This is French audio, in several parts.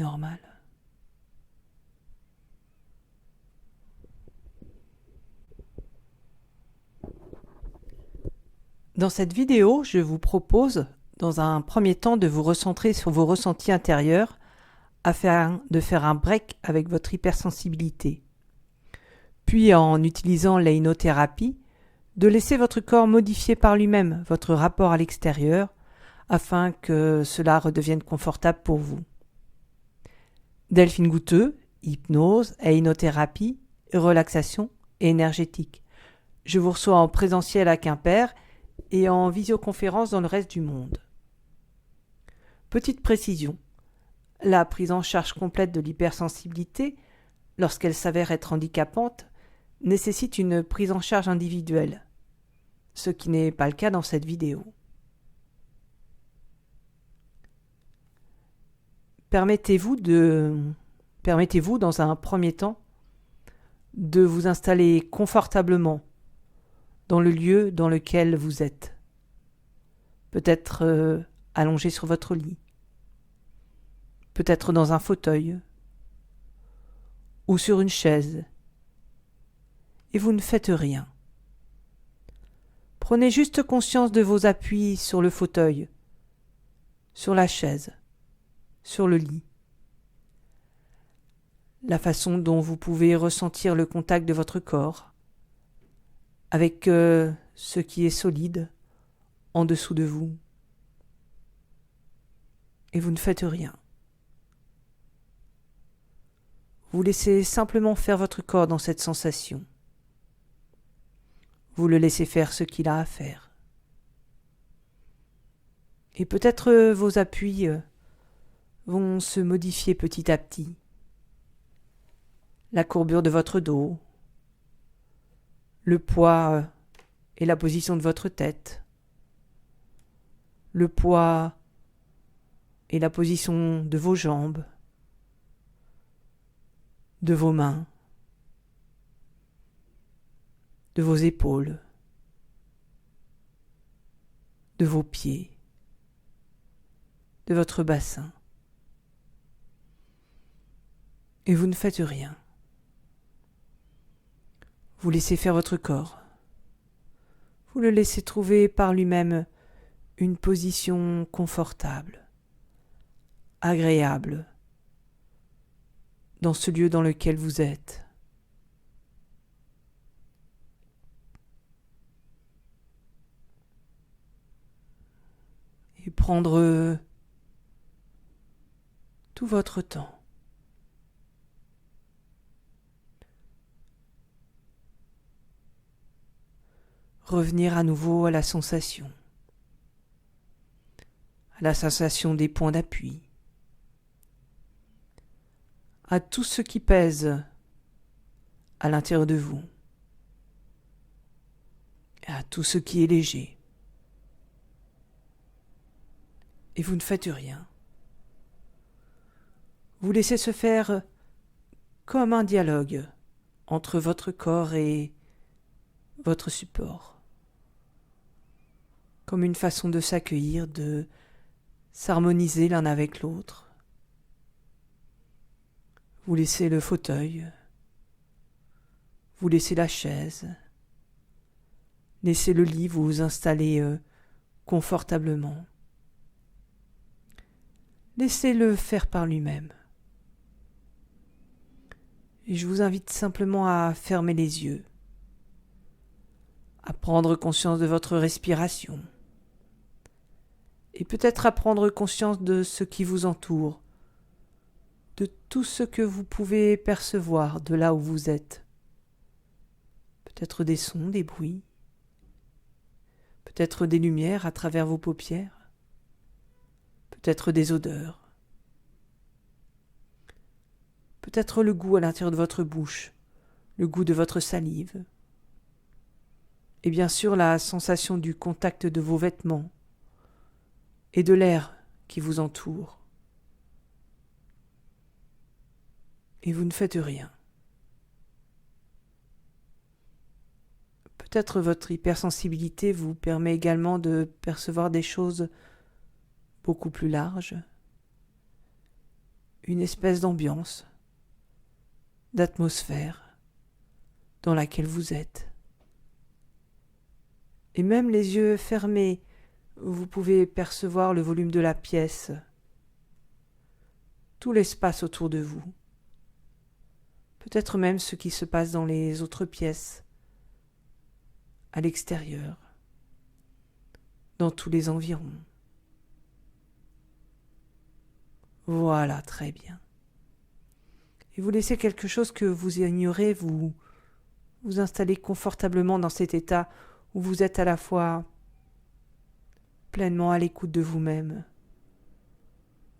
normal. Dans cette vidéo, je vous propose, dans un premier temps, de vous recentrer sur vos ressentis intérieurs afin de faire un break avec votre hypersensibilité. Puis, en utilisant l'hypnothérapie, de laisser votre corps modifier par lui-même votre rapport à l'extérieur afin que cela redevienne confortable pour vous. Delphine Gouteux, hypnose, hypnothérapie, relaxation et énergétique. Je vous reçois en présentiel à Quimper et en visioconférence dans le reste du monde. Petite précision, la prise en charge complète de l'hypersensibilité, lorsqu'elle s'avère être handicapante, nécessite une prise en charge individuelle, ce qui n'est pas le cas dans cette vidéo. Permettez-vous dans un premier temps de vous installer confortablement dans le lieu dans lequel vous êtes. Peut-être allongé sur votre lit, peut-être dans un fauteuil ou sur une chaise, et vous ne faites rien. Prenez juste conscience de vos appuis sur le fauteuil, sur la chaise, sur le lit. La façon dont vous pouvez ressentir le contact de votre corps avec ce qui est solide en dessous de vous. Et vous ne faites rien. Vous laissez simplement faire votre corps dans cette sensation. Vous le laissez faire ce qu'il a à faire. Et peut-être vos appuis vont se modifier petit à petit. La courbure de votre dos, le poids et la position de votre tête, le poids et la position de vos jambes, de vos mains, de vos épaules, de vos pieds, de votre bassin. Et vous ne faites rien. Vous laissez faire votre corps. Vous le laissez trouver par lui-même une position confortable, agréable, dans ce lieu dans lequel vous êtes. Et prendre tout votre temps. Revenir à nouveau à la sensation des points d'appui, à tout ce qui pèse à l'intérieur de vous, et à tout ce qui est léger. Et vous ne faites rien. Vous laissez se faire comme un dialogue entre votre corps et votre support. Comme une façon de s'accueillir, de s'harmoniser l'un avec l'autre. Vous laissez le fauteuil, vous laissez la chaise, laissez le lit vous installer confortablement. Laissez-le faire par lui-même. Et je vous invite simplement à fermer les yeux, à prendre conscience de votre respiration, et peut-être à prendre conscience de ce qui vous entoure, de tout ce que vous pouvez percevoir de là où vous êtes. Peut-être des sons, des bruits, peut-être des lumières à travers vos paupières, peut-être des odeurs, peut-être le goût à l'intérieur de votre bouche, le goût de votre salive, et bien sûr la sensation du contact de vos vêtements et de l'air qui vous entoure. Et vous ne faites rien. Peut-être votre hypersensibilité vous permet également de percevoir des choses beaucoup plus larges, une espèce d'ambiance, d'atmosphère dans laquelle vous êtes. Et même les yeux fermés, vous pouvez percevoir le volume de la pièce, tout l'espace autour de vous, peut-être même ce qui se passe dans les autres pièces, à l'extérieur, dans tous les environs. Voilà, très bien. Et vous laissez quelque chose que vous ignorez vous installer confortablement dans cet état où vous êtes à la fois pleinement à l'écoute de vous-même,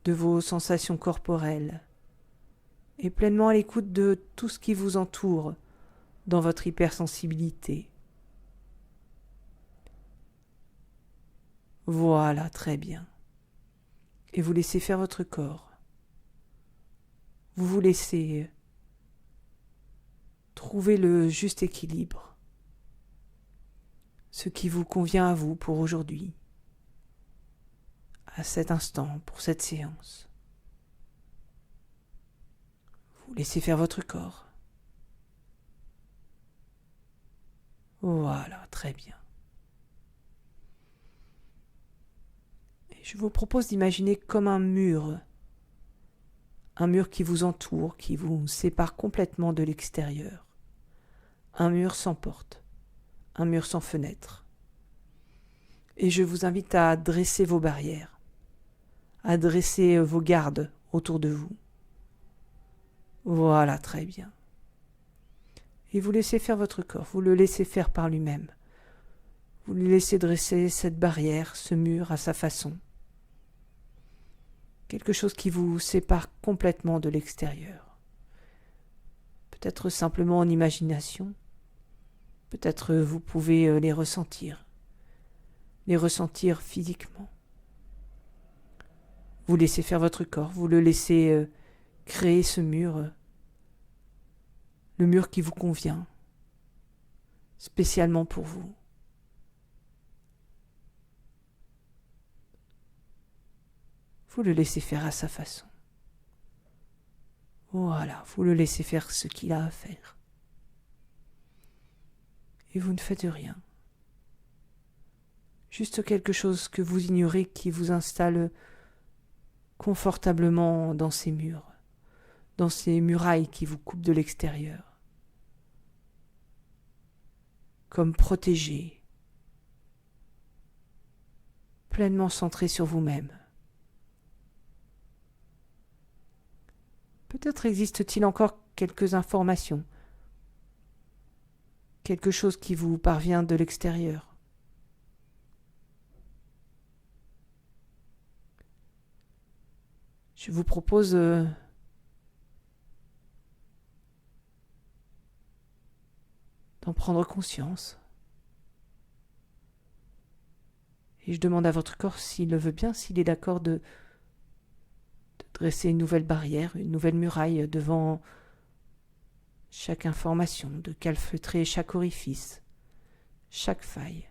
de vos sensations corporelles, et pleinement à l'écoute de tout ce qui vous entoure dans votre hypersensibilité. Voilà, très bien. Et vous laissez faire votre corps. Vous vous laissez trouver le juste équilibre, ce qui vous convient à vous pour aujourd'hui, à cet instant, pour cette séance. Vous laissez faire votre corps. Voilà, très bien. Et je vous propose d'imaginer comme un mur qui vous entoure, qui vous sépare complètement de l'extérieur. Un mur sans porte, un mur sans fenêtre. Et je vous invite à dresser vos barrières, à dresser vos gardes autour de vous. Voilà, très bien. Et vous laissez faire votre corps, vous le laissez faire par lui-même. Vous lui laissez dresser cette barrière, ce mur à sa façon. Quelque chose qui vous sépare complètement de l'extérieur. Peut-être simplement en imagination. Peut-être vous pouvez les ressentir physiquement. Vous laissez faire votre corps, vous le laissez créer ce mur, le mur qui vous convient, spécialement pour vous. Vous le laissez faire à sa façon. Voilà, vous le laissez faire ce qu'il a à faire. Et vous ne faites rien. Juste quelque chose que vous ignorez qui vous installe confortablement dans ces murs, dans ces murailles qui vous coupent de l'extérieur. Comme protégé, pleinement centré sur vous-même. Peut-être existe-t-il encore quelques informations, quelque chose qui vous parvient de l'extérieur. Je vous propose d'en prendre conscience. Et je demande à votre corps s'il le veut bien, s'il est d'accord de dresser une nouvelle barrière, une nouvelle muraille devant chaque information, de calfeutrer chaque orifice, chaque faille,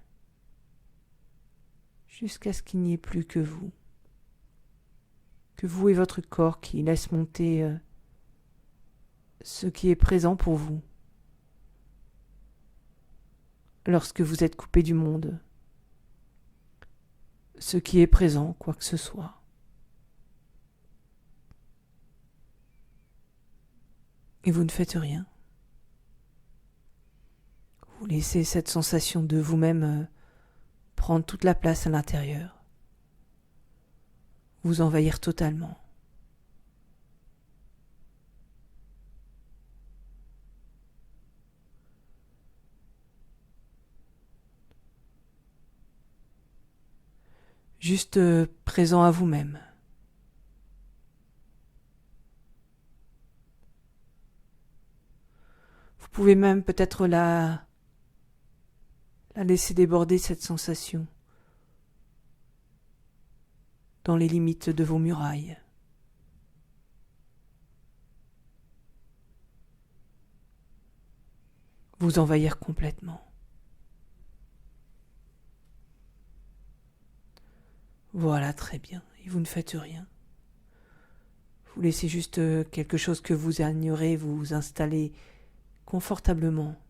jusqu'à ce qu'il n'y ait plus que vous et votre corps qui laisse monter ce qui est présent pour vous lorsque vous êtes coupé du monde, ce qui est présent, quoi que ce soit. Et vous ne faites rien. Vous laissez cette sensation de vous-même prendre toute la place à l'intérieur, vous envahir totalement. Juste présent à vous-même. Vous pouvez même peut-être la laisser déborder, cette sensation, dans les limites de vos murailles. Vous envahir complètement. Voilà, très bien. Et vous ne faites rien. Vous laissez juste quelque chose que vous ignorez vous installer confortablement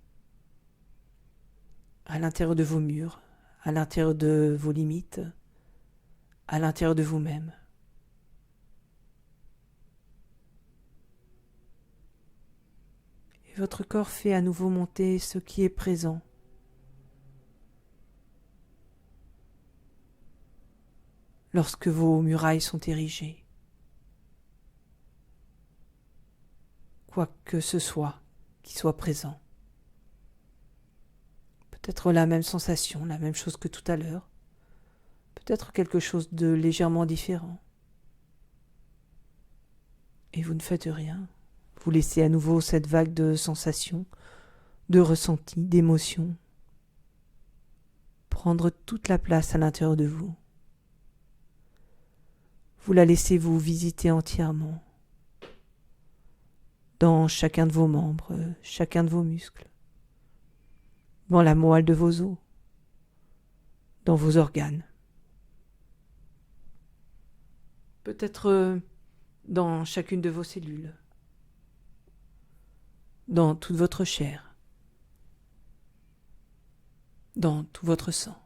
à l'intérieur de vos murs, à l'intérieur de vos limites, à l'intérieur de vous-même. Et votre corps fait à nouveau monter ce qui est présent. Lorsque vos murailles sont érigées, quoi que ce soit qui soit présent. Peut-être la même sensation, la même chose que tout à l'heure, peut-être quelque chose de légèrement différent. Et vous ne faites rien. Vous laissez à nouveau cette vague de sensations, de ressentis, d'émotions prendre toute la place à l'intérieur de vous. Vous la laissez vous visiter entièrement, dans chacun de vos membres, chacun de vos muscles, dans la moelle de vos os, dans vos organes. Peut-être dans chacune de vos cellules, dans toute votre chair, dans tout votre sang.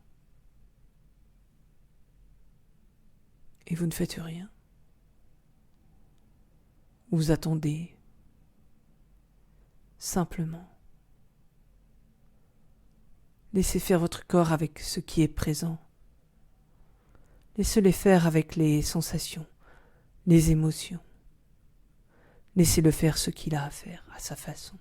Et vous ne faites rien. Vous attendez simplement. Laissez faire votre corps avec ce qui est présent. Laissez-le faire avec les sensations, les émotions. Laissez-le faire ce qu'il a à faire, à sa façon.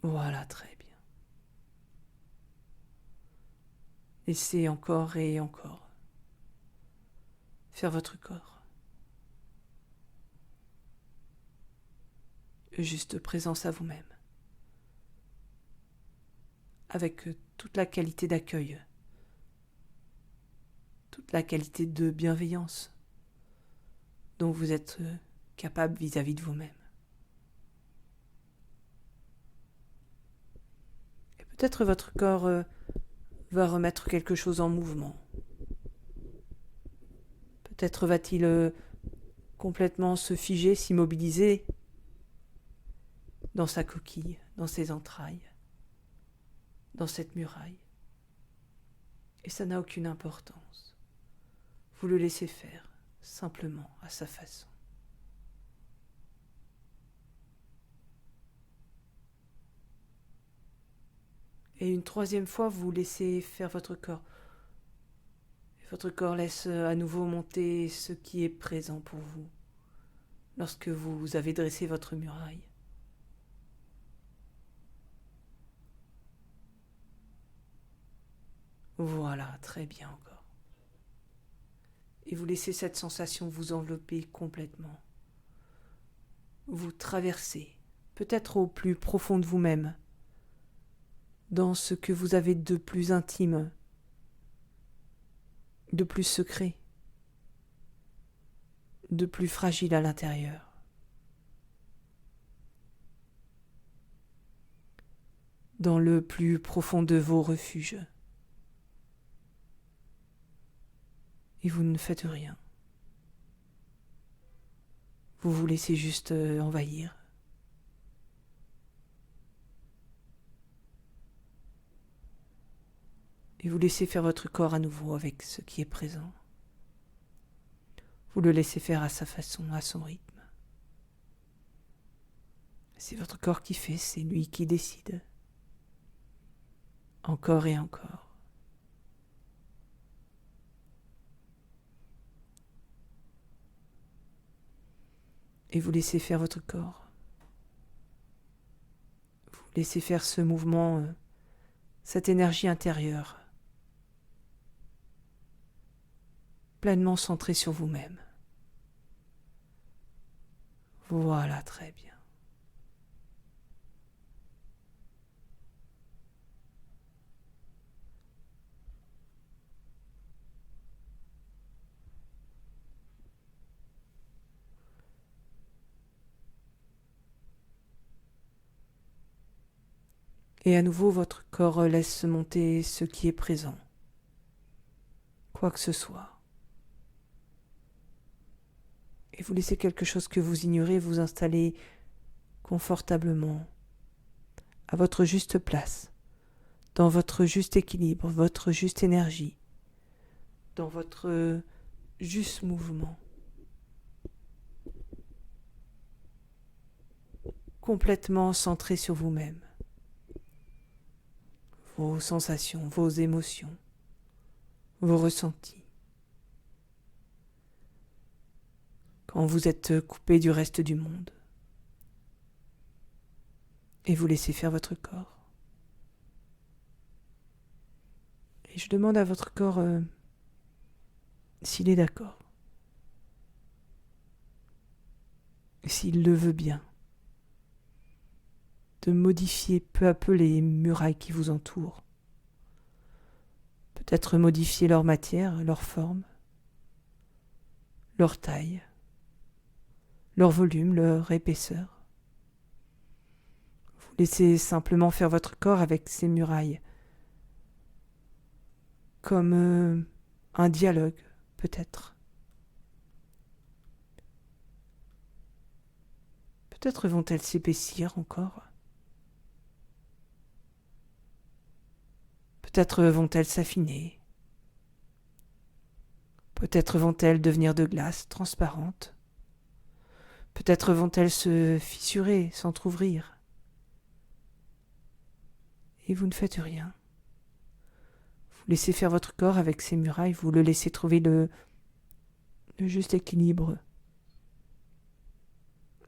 Voilà, très bien. Laissez encore et encore faire votre corps. Juste présence à vous-même. Avec toute la qualité d'accueil, toute la qualité de bienveillance dont vous êtes capable vis-à-vis de vous-même. Et peut-être votre corps va remettre quelque chose en mouvement. Peut-être va-t-il complètement se figer, s'immobiliser dans sa coquille, dans ses entrailles, dans cette muraille. Et ça n'a aucune importance. Vous le laissez faire, simplement, à sa façon. Et une troisième fois, vous laissez faire votre corps. Et votre corps laisse à nouveau monter ce qui est présent pour vous, lorsque vous avez dressé votre muraille. Voilà, très bien encore. Et vous laissez cette sensation vous envelopper complètement. Vous traversez, peut-être au plus profond de vous-même, dans ce que vous avez de plus intime, de plus secret, de plus fragile à l'intérieur. Dans le plus profond de vos refuges. Et vous ne faites rien. Vous vous laissez juste envahir. Et vous laissez faire votre corps à nouveau avec ce qui est présent. Vous le laissez faire à sa façon, à son rythme. C'est votre corps qui fait, c'est lui qui décide. Encore et encore. Et vous laissez faire votre corps. Vous laissez faire ce mouvement, cette énergie intérieure, pleinement centrée sur vous-même. Voilà, très bien. Et à nouveau, votre corps laisse monter ce qui est présent. quoi que ce soit. Et vous laissez quelque chose que vous ignorez vous installer confortablement à votre juste place, dans votre juste équilibre, votre juste énergie, dans votre juste mouvement, complètement centré sur vous-même, vos sensations, vos émotions, vos ressentis. Quand vous êtes coupé du reste du monde et vous laissez faire votre corps. Et je demande à votre corps s'il est d'accord, s'il le veut bien, de modifier peu à peu les murailles qui vous entourent. Peut-être modifier leur matière, leur forme, leur taille, leur volume, leur épaisseur. Vous laissez simplement faire votre corps avec ces murailles, comme un dialogue, peut-être. Peut-être vont-elles s'épaissir encore. Peut-être vont-elles s'affiner. Peut-être vont-elles devenir de glace, transparentes. Peut-être vont-elles se fissurer, s'entr'ouvrir. Et vous ne faites rien. Vous laissez faire votre corps avec ces murailles, vous le laissez trouver le juste équilibre,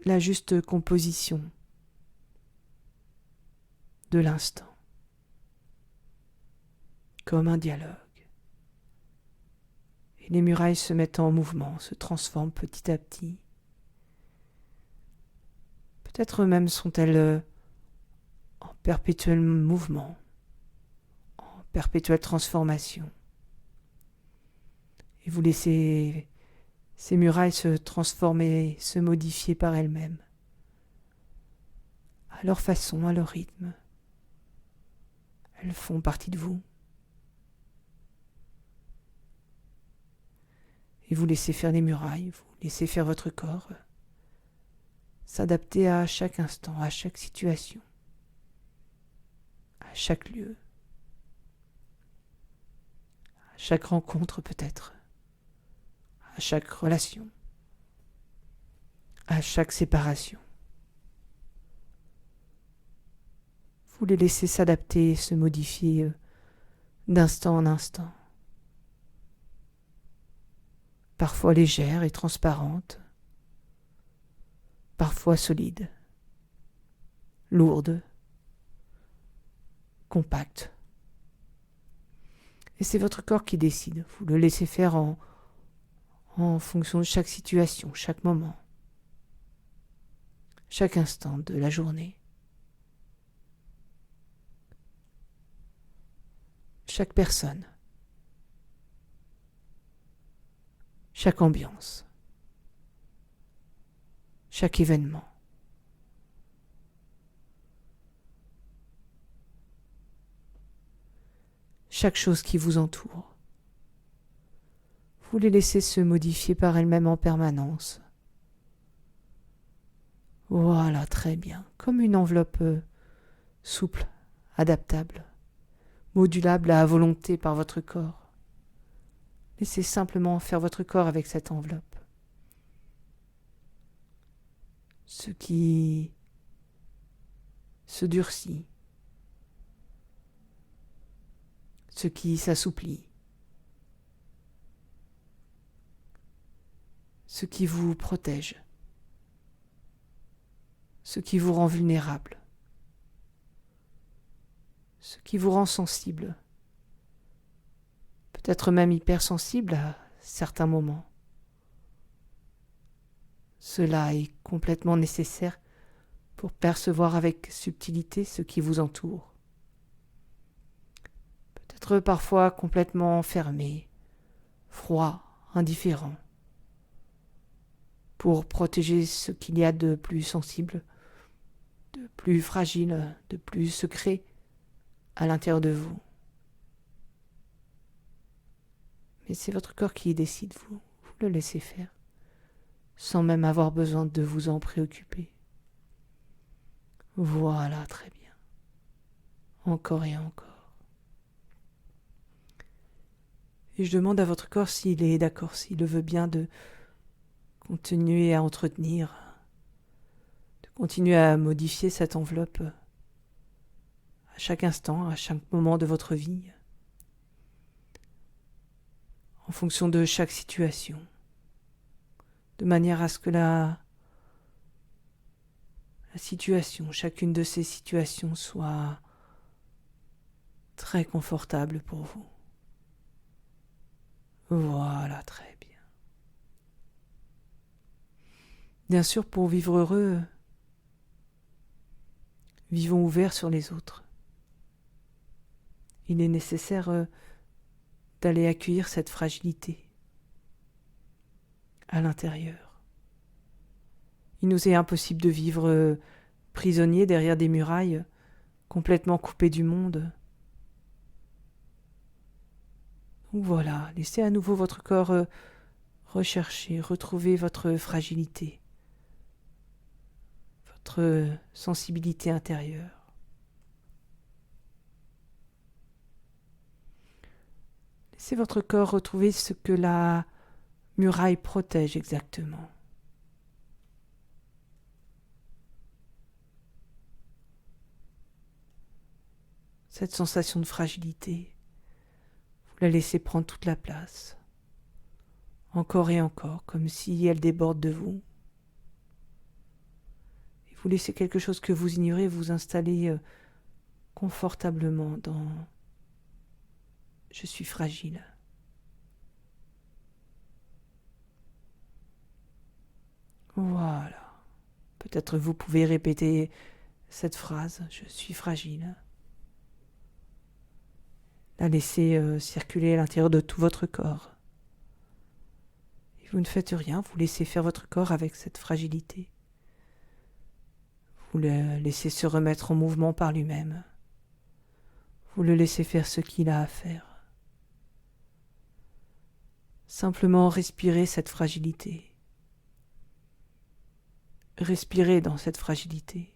la juste composition de l'instant, comme un dialogue. Et les murailles se mettent en mouvement, se transforment petit à petit. Peut-être même sont-elles en perpétuel mouvement, en perpétuelle transformation. Et vous laissez ces murailles se transformer, se modifier par elles-mêmes, à leur façon, à leur rythme. Elles font partie de vous. Et vous laissez faire les murailles, vous laissez faire votre corps, s'adapter à chaque instant, à chaque situation, à chaque lieu, à chaque rencontre peut-être, à chaque relation, à chaque séparation. Vous les laissez s'adapter, se modifier d'instant en instant. Parfois légère et transparente, parfois solide, lourde, compacte. Et c'est votre corps qui décide. Vous le laissez faire en fonction de chaque situation, chaque moment, chaque instant de la journée, chaque personne, chaque ambiance, chaque événement. Chaque chose qui vous entoure. Vous les laissez se modifier par elles-mêmes en permanence. Voilà, très bien. Comme une enveloppe souple, adaptable, modulable à volonté par votre corps. Laissez simplement faire votre corps avec cette enveloppe. Ce qui se durcit, ce qui s'assouplit, ce qui vous protège, ce qui vous rend vulnérable, ce qui vous rend sensible, peut-être même hypersensible à certains moments. Cela est complètement nécessaire pour percevoir avec subtilité ce qui vous entoure. Peut-être parfois complètement fermé, froid, indifférent, pour protéger ce qu'il y a de plus sensible, de plus fragile, de plus secret à l'intérieur de vous. Mais c'est votre corps qui décide, vous le laissez faire, sans même avoir besoin de vous en préoccuper. Voilà, très bien. Encore et encore. Et je demande à votre corps s'il est d'accord, s'il le veut bien, de continuer à entretenir, de continuer à modifier cette enveloppe à chaque instant, à chaque moment de votre vie, en fonction de chaque situation, de manière à ce que la situation, chacune de ces situations soit très confortable pour vous. Voilà, très bien. Bien sûr, pour vivre heureux, vivons ouverts sur les autres. Il est nécessaire d'aller accueillir cette fragilité à l'intérieur. Il nous est impossible de vivre prisonniers derrière des murailles, complètement coupés du monde. Donc voilà, laissez à nouveau votre corps rechercher, retrouver votre fragilité, votre sensibilité intérieure. Laissez votre corps retrouver ce que la muraille protège exactement. Cette sensation de fragilité, vous la laissez prendre toute la place, encore et encore, comme si elle déborde de vous. Et vous laissez quelque chose que vous ignorez vous installer confortablement dans « je suis fragile ». Voilà. Peut-être vous pouvez répéter cette phrase « je suis fragile ». La laisser circuler à l'intérieur de tout votre corps. Et vous ne faites rien, vous laissez faire votre corps avec cette fragilité. Vous le laissez se remettre en mouvement par lui-même. Vous le laissez faire ce qu'il a à faire. Simplement respirez cette fragilité. Respirez dans cette fragilité.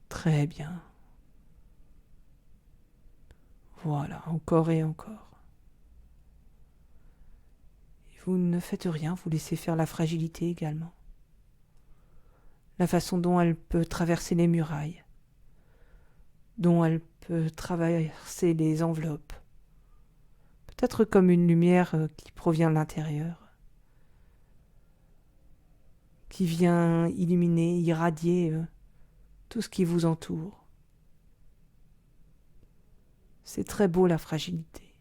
Très bien. Voilà, encore et encore. Et vous ne faites rien, vous laissez faire la fragilité également. La façon dont elle peut traverser les murailles, dont elle peut traverser les enveloppes, peut-être comme une lumière qui provient de l'intérieur, qui vient illuminer, irradier tout ce qui vous entoure. C'est très beau la fragilité.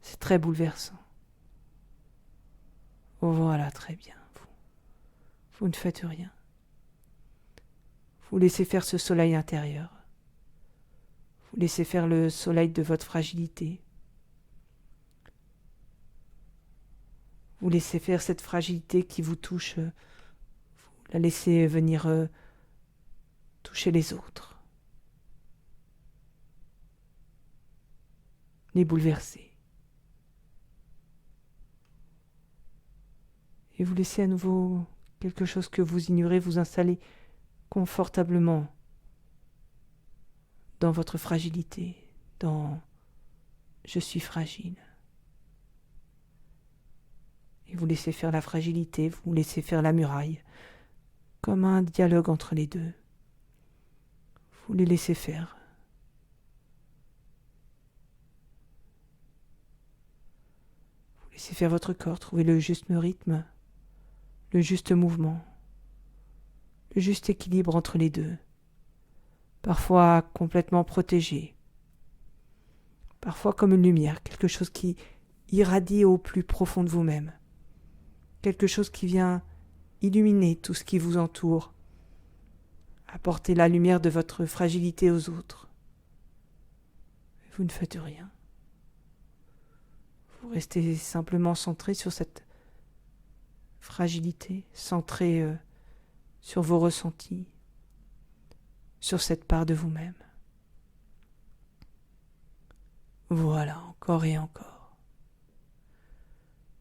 C'est très bouleversant. Voilà, très bien. Vous ne faites rien. Vous laissez faire ce soleil intérieur. Vous laissez faire le soleil de votre fragilité. Vous laissez faire cette fragilité qui vous touche. Vous la laissez venir toucher les autres. Les bouleverser. Et vous laissez à nouveau quelque chose que vous ignorez vous installer confortablement dans votre fragilité, dans « je suis fragile ». Et vous laissez faire la fragilité, vous laissez faire la muraille, comme un dialogue entre les deux. Vous les laissez faire. Vous laissez faire votre corps, trouver le juste rythme, le juste mouvement, le juste équilibre entre les deux, parfois complètement protégé, parfois comme une lumière, quelque chose qui irradie au plus profond de vous-même, quelque chose qui vient illuminer tout ce qui vous entoure, apporter la lumière de votre fragilité aux autres. Vous ne faites rien. Vous restez simplement centré sur cette fragilité, centré sur vos ressentis, sur cette part de vous-même. Voilà, encore et encore.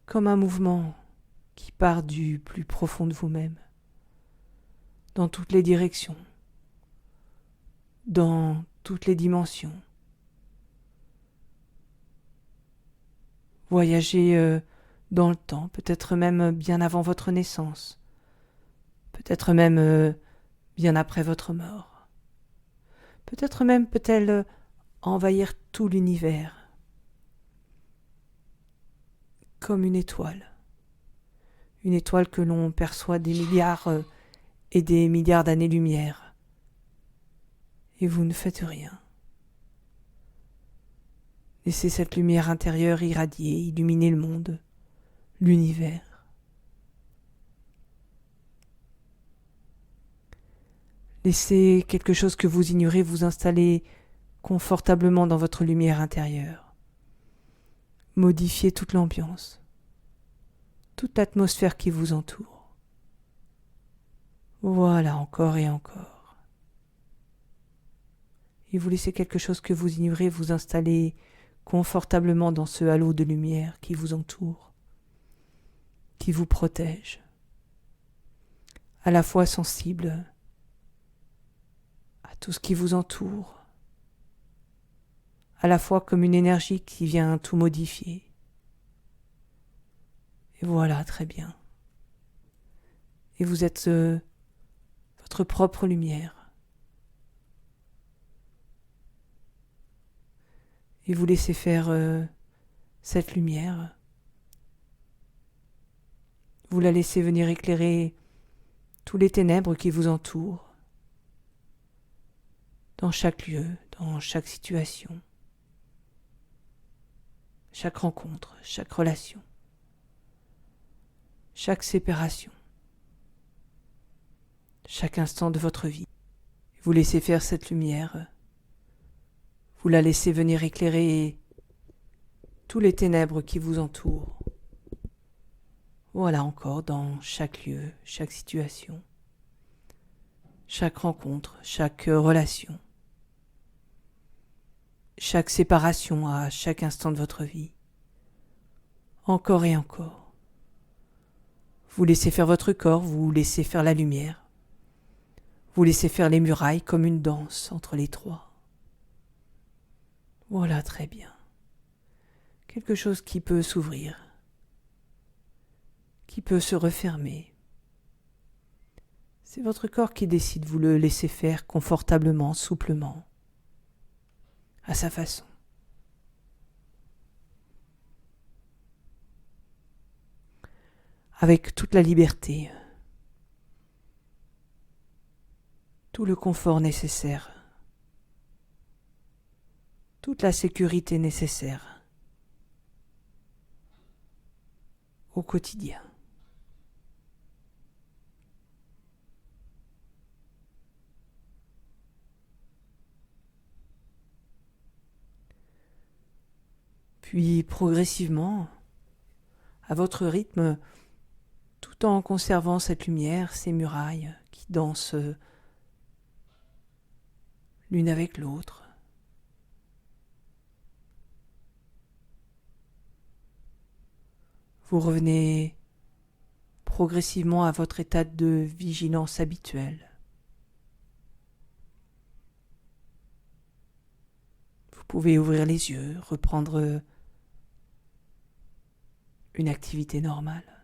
Comme un mouvement qui part du plus profond de vous-même, dans toutes les directions, dans toutes les dimensions. Voyagez dans le temps, peut-être même bien avant votre naissance, peut-être même bien après votre mort. Peut-être même peut-elle envahir tout l'univers, comme une étoile que l'on perçoit des milliards et des milliards d'années-lumière, et vous ne faites rien. Laissez cette lumière intérieure irradier, illuminer le monde, l'univers. Laissez quelque chose que vous ignorez vous installer confortablement dans votre lumière intérieure. Modifiez toute l'ambiance, toute l'atmosphère qui vous entoure. Voilà, encore et encore. Et vous laissez quelque chose que vous ignorez vous installer confortablement dans ce halo de lumière qui vous entoure, qui vous protège, à la fois sensible à tout ce qui vous entoure, à la fois comme une énergie qui vient tout modifier. Et voilà, très bien. Et vous êtes votre propre lumière. Et vous laissez faire cette lumière. Vous la laissez venir éclairer tous les ténèbres qui vous entourent, dans chaque lieu, dans chaque situation, chaque rencontre, chaque relation, chaque séparation, chaque instant de votre vie. Vous laissez faire cette lumière, vous la laissez venir éclairer tous les ténèbres qui vous entourent. Voilà encore dans chaque lieu, chaque situation, chaque rencontre, chaque relation, chaque séparation à chaque instant de votre vie. Encore et encore. Vous laissez faire votre corps, vous laissez faire la lumière. Vous laissez faire les murailles comme une danse entre les trois. Voilà, très bien. Quelque chose qui peut s'ouvrir, qui peut se refermer. C'est votre corps qui décide, vous le laissez faire confortablement, souplement, à sa façon. Avec toute la liberté, tout le confort nécessaire, toute la sécurité nécessaire au quotidien. Puis progressivement, à votre rythme, tout en conservant cette lumière, ces murailles qui dansent l'une avec l'autre, vous revenez progressivement à votre état de vigilance habituel. Vous pouvez ouvrir les yeux, reprendre une activité normale.